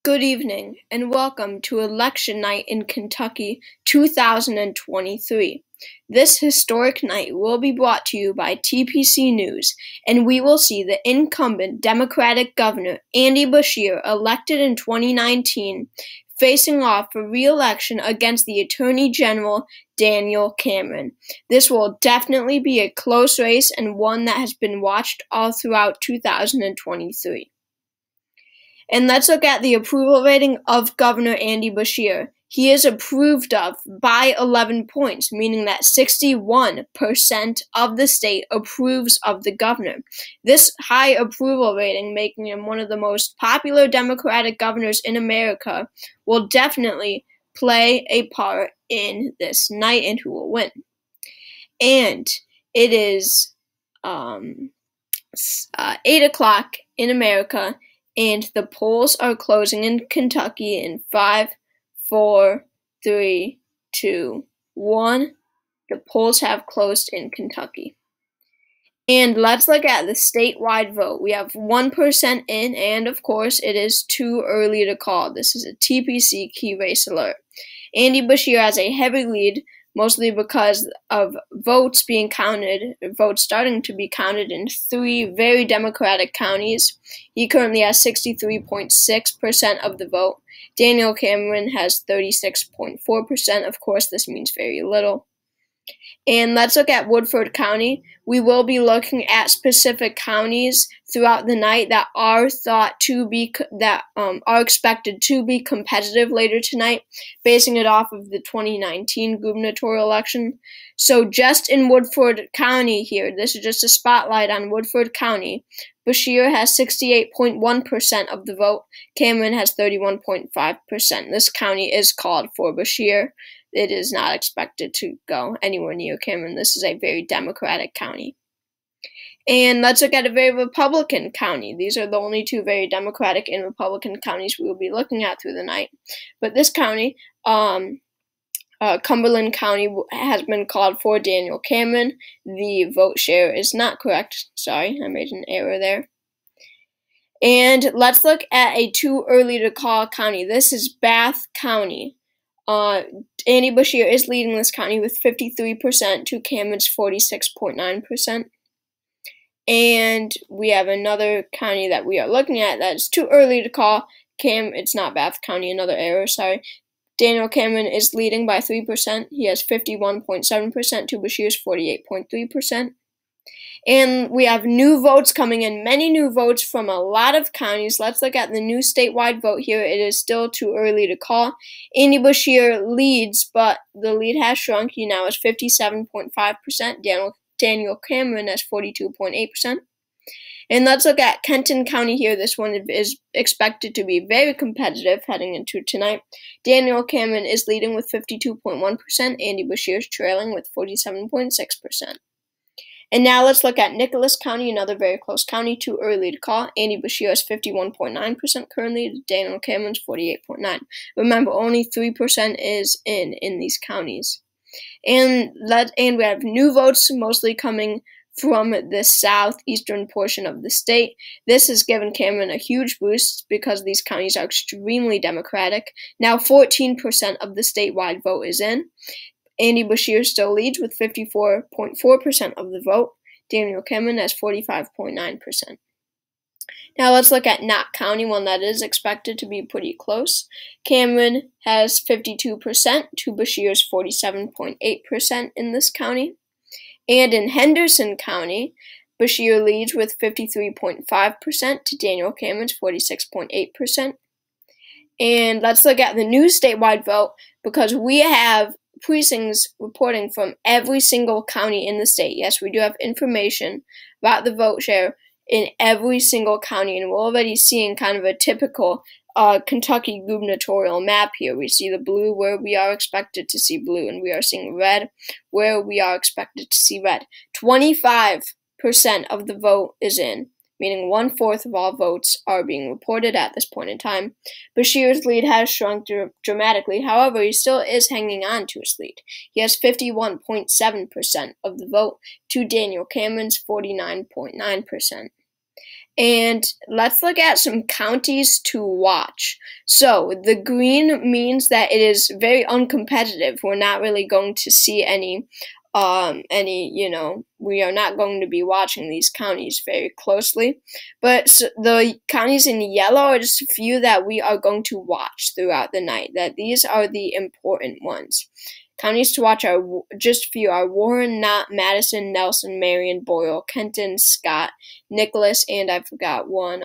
Good evening, and welcome to Election Night in Kentucky 2023. This historic night will be brought to you by TPC News, and we will see the incumbent Democratic Governor Andy Beshear, elected in 2019, facing off for re-election against the Attorney General Daniel Cameron. This will definitely be a close race and one that has been watched all throughout 2023. And let's look at the approval rating of Governor Andy Beshear. He is approved of by 11 points, meaning that 61% of the state approves of the governor. This high approval rating, making him one of the most popular Democratic governors in America, will definitely play a part in this night and who will win. And it is 8 o'clock in America, and the polls are closing in Kentucky in 5, 4, 3, 2, 1. The polls have closed in Kentucky. And let's look at the statewide vote. We have 1% in, and of course, it is too early to call. This is a TPC key race alert. Andy Beshear has a heavy lead, mostly because of votes starting to be counted in 3 very Democratic counties. He currently has 63.6% of the vote. Daniel Cameron has 36.4%. Of course, this means very little. And let's look at Woodford County. We will be looking at specific counties throughout the night that are are expected to be competitive later tonight, basing it off of the 2019 gubernatorial election. So just in Woodford County here, this is just a spotlight on Woodford County. Beshear has 68.1% of the vote. Cameron has 31.5%. This county is called for Beshear. It is not expected to go anywhere near Cameron. This is a very Democratic county. And let's look at a very Republican county. These are the only 2 very Democratic and Republican counties we will be looking at through the night. But this county, Cumberland County, has been called for Daniel Cameron. The vote share is not correct. Sorry, I made an error there. And let's look at a too early to call county. This is Bath County. Andy Beshear is leading this county with 53% to Cameron's 46.9%. And we have another county that we are looking at that is too early to call. It's not Bath County, another error, sorry. Daniel Cameron is leading by 3%. He has 51.7% to Beshear's 48.3%. And we have new votes coming in, many new votes from a lot of counties. Let's look at the new statewide vote here. It is still too early to call. Andy Beshear leads, but the lead has shrunk. He now has 57.5%. Daniel Cameron has 42.8%. And let's look at Kenton County here. This one is expected to be very competitive heading into tonight. Daniel Cameron is leading with 52.1%. Andy Beshear is trailing with 47.6%. And now let's look at Nicholas County, another very close county, too early to call. Andy Beshear has 51.9% currently. Daniel Cameron's 48.9%. Remember, only 3% is in these counties. And we have new votes mostly coming from the southeastern portion of the state. This has given Cameron a huge boost because these counties are extremely Democratic. Now 14% of the statewide vote is in. Andy Beshear still leads with 54.4% of the vote. Daniel Cameron has 45.9%. Now let's look at Knott County, one that is expected to be pretty close. Cameron has 52% to Beshear's 47.8% in this county. And in Henderson County, Beshear leads with 53.5% to Daniel Cameron's 46.8%. And let's look at the new statewide vote because we have precincts reporting from every single county in the state. Yes, we do have information about the vote share in every single county, and we're already seeing kind of a typical Kentucky gubernatorial map here. We see the blue where we are expected to see blue, and we are seeing red where we are expected to see red. 25% of the vote is in, meaning 1/4 of all votes are being reported at this point in time. Beshear's lead has shrunk dramatically. However, he still is hanging on to his lead. He has 51.7% of the vote to Daniel Cameron's 49.9%. And let's look at some counties to watch. So the green means that it is very uncompetitive. We're not really going to see any, we are not going to be watching these counties very closely. But the counties in yellow are just a few that we are going to watch throughout the night. That these are the important ones. Counties to watch are just a few are Warren, Knott, Madison, Nelson, Marion, Boyle, Kenton, Scott, Nicholas, and I forgot one,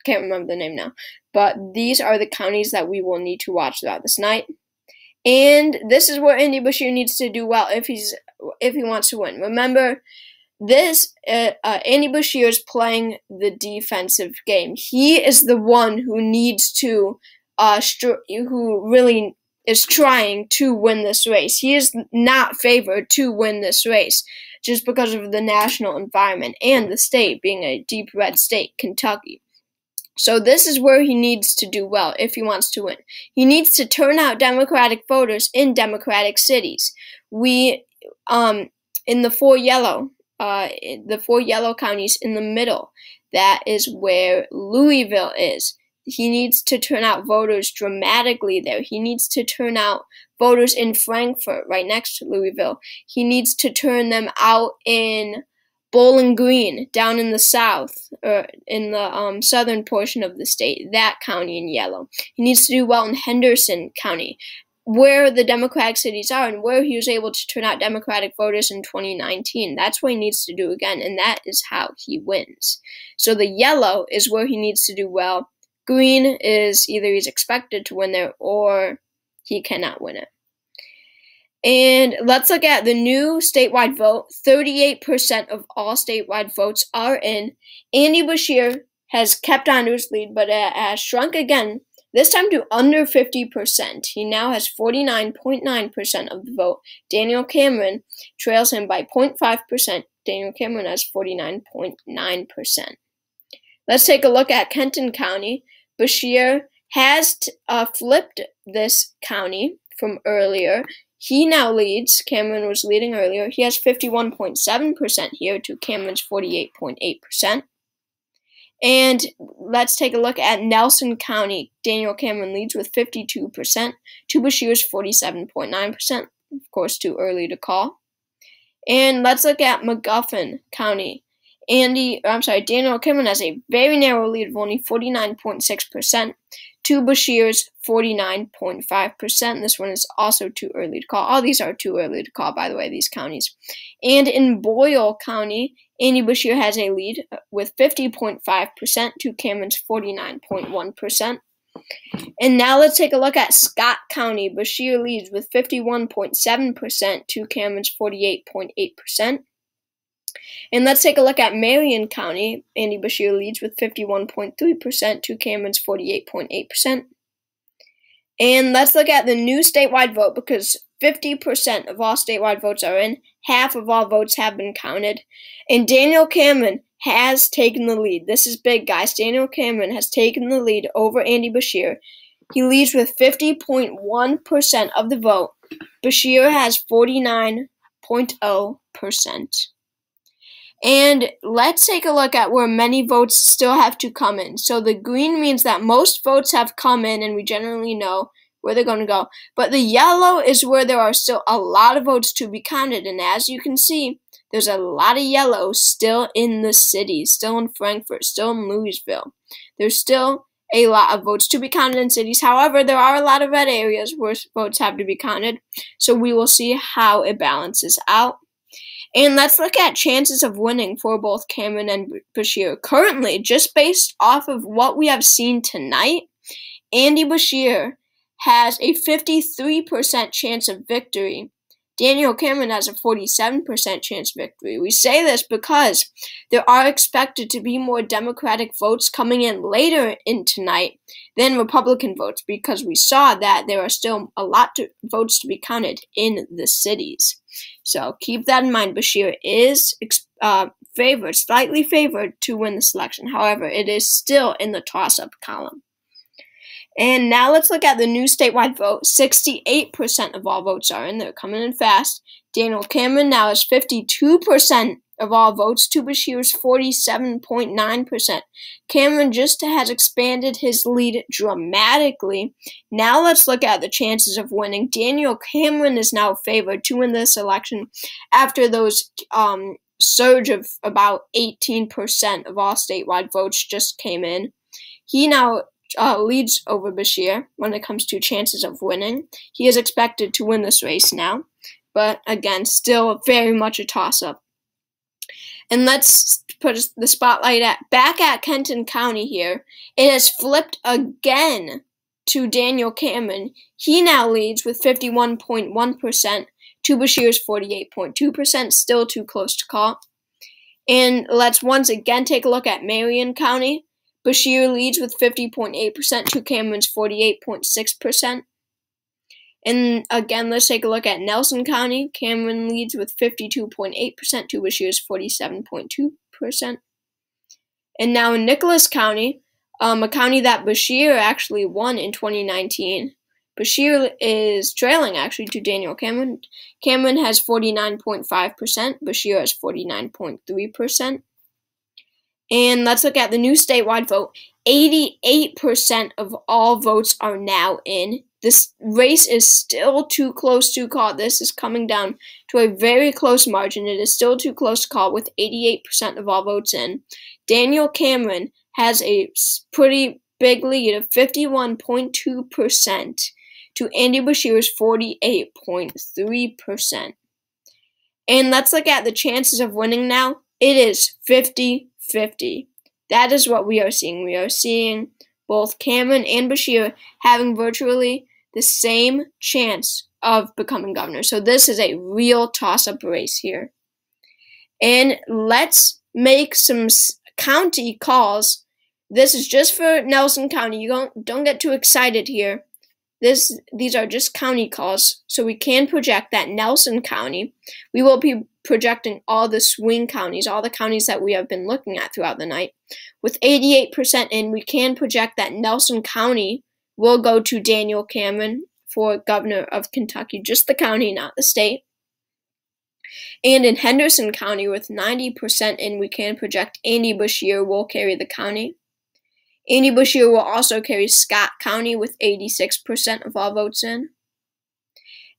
can't remember the name now. But these are the counties that we will need to watch throughout this night. And this is where Andy Beshear needs to do well if he wants to win. Remember, this Andy Beshear is playing the defensive game. He is the one who needs to, who really is trying to win this race. He is not favored to win this race just because of the national environment and the state being a deep red state, Kentucky. So this is where he needs to do well if he wants to win. He needs to turn out Democratic voters in Democratic cities. In the four yellow counties in the middle, that is where Louisville is. He needs to turn out voters dramatically there. He needs to turn out voters in Frankfort, right next to Louisville. He needs to turn them out in Bowling Green, down in the south, or in the southern portion of the state, that county in yellow. He needs to do well in Henderson County, where the Democratic cities are and where he was able to turn out Democratic voters in 2019. That's what he needs to do again, and that is how he wins. So the yellow is where he needs to do well. Green is either he's expected to win there or he cannot win it. And let's look at the new statewide vote. 38% of all statewide votes are in. Andy Beshear has kept on to his lead, but it has shrunk again, this time to under 50%. He now has 49.9% of the vote. Daniel Cameron trails him by 0.5%. Daniel Cameron has 49.9%. Let's take a look at Kenton County. Beshear has flipped this county from earlier. He now leads. Cameron was leading earlier. He has 51.7% here to Cameron's 48.8%. And let's take a look at Nelson County. Daniel Cameron leads with 52% to Beshear's 47.9%. Of course, too early to call. And let's look at MAGOFFIN County. Daniel Cameron has a very narrow lead of only 49.6% to Beshear's 49.5%. This one is also too early to call. All these are too early to call, by the way, these counties. And in Boyle County, Andy Beshear has a lead with 50.5% to Cameron's 49.1%. And now let's take a look at Scott County. Beshear leads with 51.7% to Cameron's 48.8%. And let's take a look at Marion County. Andy Beshear leads with 51.3% to Cameron's 48.8%. And let's look at the new statewide vote, because 50% of all statewide votes are in. Half of all votes have been counted. And Daniel Cameron has taken the lead. This is big, guys. Daniel Cameron has taken the lead over Andy Beshear. He leads with 50.1% of the vote. Beshear has 49.0%. And let's take a look at where many votes still have to come in. So the green means that most votes have come in, and we generally know where they're going to go. But the yellow is where there are still a lot of votes to be counted. And as you can see, there's a lot of yellow still in the cities, still in Frankfort, still in Louisville. There's still a lot of votes to be counted in cities. However, there are a lot of red areas where votes have to be counted. So we will see how it balances out. And let's look at chances of winning for both Cameron and Beshear. Currently, just based off of what we have seen tonight, Andy Beshear has a 53% chance of victory. Daniel Cameron has a 47% chance of victory. We say this because there are expected to be more Democratic votes coming in later in tonight than Republican votes, because we saw that there are still a lot of votes to be counted in the cities. So keep that in mind. Beshear is favored, slightly favored to win the selection. However, it is still in the toss-up column. And now let's look at the new statewide vote. 68% of all votes are in. They're coming in fast. Daniel Cameron now has 52% of all votes to Beshear's 47.9%. Cameron just has expanded his lead dramatically. Now let's look at the chances of winning. Daniel Cameron is now favored to win this election after those surge of about 18% of all statewide votes just came in. He now leads over Beshear when it comes to chances of winning. He is expected to win this race now, but again, still very much a toss-up. And let's put the spotlight back at Kenton County here. It has flipped again to Daniel Cameron. He now leads with 51.1% to Beshear's 48.2%, still too close to call. And let's once again take a look at Marion County. Beshear leads with 50.8% to Cameron's 48.6%. And again, let's take a look at Nelson County. Cameron leads with 52.8% to Beshear's 47.2%. And now in Nicholas County, a county that Beshear actually won in 2019. Beshear is trailing actually to Daniel Cameron. Cameron has 49.5%. Beshear has 49.3%. And let's look at the new statewide vote. 88% of all votes are now in. This race is still too close to call. This is coming down to a very close margin. It is still too close to call with 88% of all votes in. Daniel Cameron has a pretty big lead of 51.2% to Andy Beshear's 48.3%. And let's look at the chances of winning now. It is 50-50. That is what we are seeing. We are seeing both Cameron and Beshear having virtually the same chance of becoming governor. So this is a real toss-up race here. And let's make some county calls. This is just for Nelson County. You don't get too excited here. These are just county calls, so we can project that Nelson County. We will be projecting all the swing counties, all the counties that we have been looking at throughout the night. With 88% in, we can project that Nelson County will go to Daniel Cameron for governor of Kentucky, just the county, not the state. And in Henderson County, with 90% in, we can project Andy Beshear will carry the county. Andy Beshear will also carry Scott County with 86% of all votes in.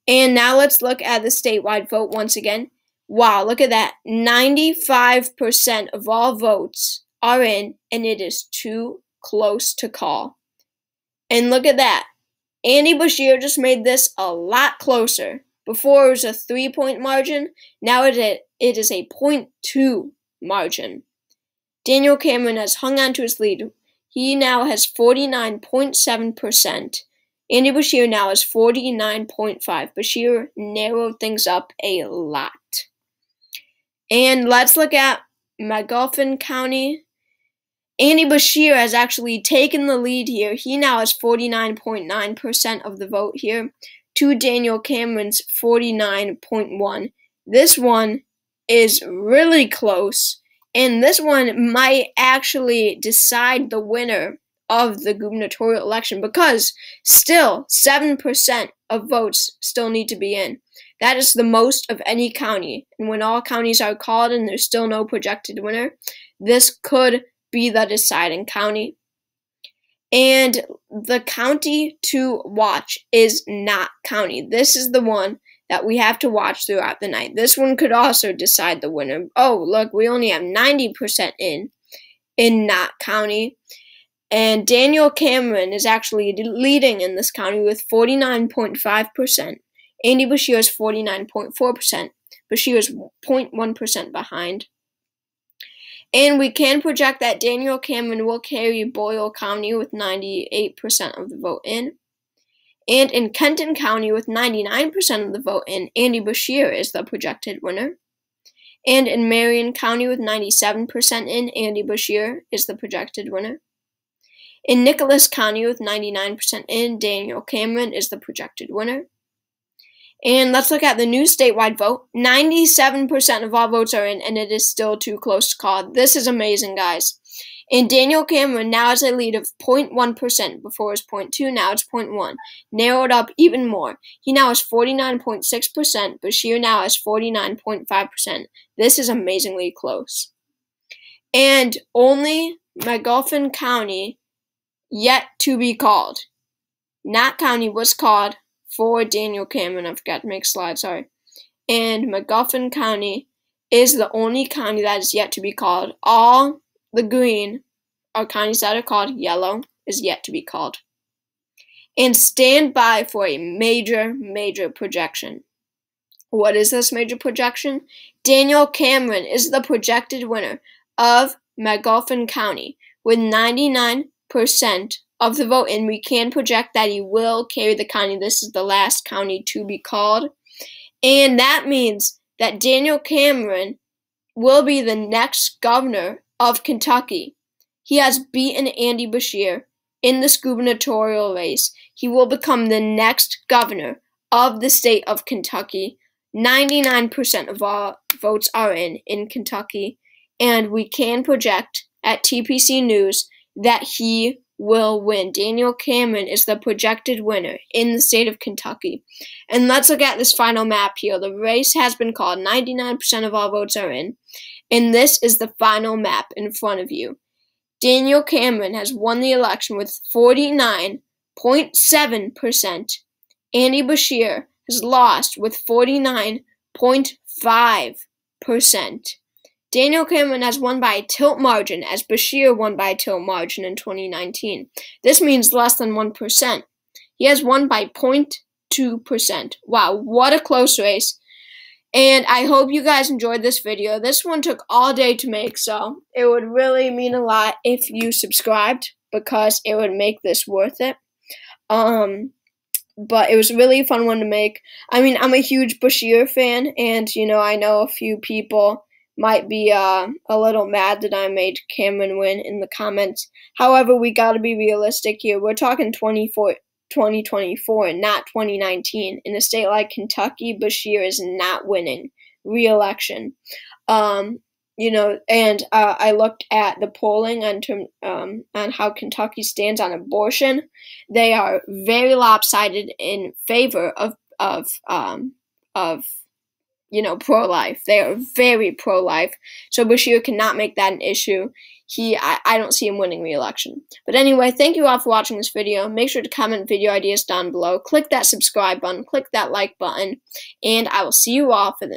And now let's look at the statewide vote once again. Wow, look at that. 95% of all votes are in, and it is too close to call. And look at that. Andy Beshear just made this a lot closer. Before it was a 3-point margin. Now it is a 0.2 margin. Daniel Cameron has hung on to his lead. He now has 49.7%. Andy Beshear now has 49.5%. Beshear narrowed things up a lot. And let's look at MAGOFFIN County. Andy Beshear has actually taken the lead here. He now has 49.9% of the vote here to Daniel Cameron's 49.1%. This one is really close. And this one might actually decide the winner of the gubernatorial election because still 7% of votes still need to be in. That is the most of any county. And when all counties are called and there's still no projected winner, this could be the deciding county. And the county to watch is Knott County. This is the one that we have to watch throughout the night. This one could also decide the winner. Oh, look, we only have 90% in Knott County. And Daniel Cameron is actually leading in this county with 49.5%. Andy Beshear is 49.4%. Beshear is 0.1% behind. And we can project that Daniel Cameron will carry Boyle County with 98% of the vote in. And in Kenton County with 99% of the vote in, Andy Beshear is the projected winner. And in Marion County with 97% in, Andy Beshear is the projected winner. In Nicholas County with 99% in, Daniel Cameron is the projected winner. And let's look at the new statewide vote. 97% of all votes are in, and it is still too close to call. This is amazing, guys. And Daniel Cameron now has a lead of 0.1%. Before it was 0.2, now it's 0.1. Narrowed up even more. He now has 49.6%. Beshear now has 49.5%. This is amazingly close. And only MAGOFFIN County yet to be called. Knott County was called for Daniel Cameron. I forgot to make a slide, sorry. And MAGOFFIN County is the only county that is yet to be called. All the green are counties that are called. Yellow is yet to be called. And stand by for a major, major projection. What is this major projection? Daniel Cameron is the projected winner of MAGOFFIN County with 99% of the vote, and we can project that he will carry the county. This is the last county to be called. And that means that Daniel Cameron will be the next governor of Kentucky. He has beaten Andy Beshear in this gubernatorial race. He will become the next governor of the state of Kentucky. 99% of all votes are in Kentucky. And we can project at TPC News that he will win. Daniel Cameron is the projected winner in the state of Kentucky. And let's look at this final map here. The race has been called. 99% of all votes are in. And this is the final map in front of you. Daniel Cameron has won the election with 49.7%. Andy Beshear has lost with 49.5%. Daniel Cameron has won by a tilt margin, as Beshear won by a tilt margin in 2019. This means less than 1%. He has won by 0.2%. Wow, what a close race. And I hope you guys enjoyed this video. This one took all day to make, so it would really mean a lot if you subscribed, because it would make this worth it. But it was a really fun one to make. I mean, I'm a huge Beshear fan, and, you know, I know a few people might be a little mad that I made Cameron win in the comments. However, we got to be realistic here. We're talking 2024 and not 2019. In a state like Kentucky, Beshear is not winning re-election. You know, and I looked at the polling on how Kentucky stands on abortion. They are very lopsided in favor of you know, pro-life. They are very pro-life. So Beshear cannot make that an issue. I don't see him winning re-election. But anyway, thank you all for watching this video. Make sure to comment video ideas down below. Click that subscribe button. Click that like button. And I will see you all for the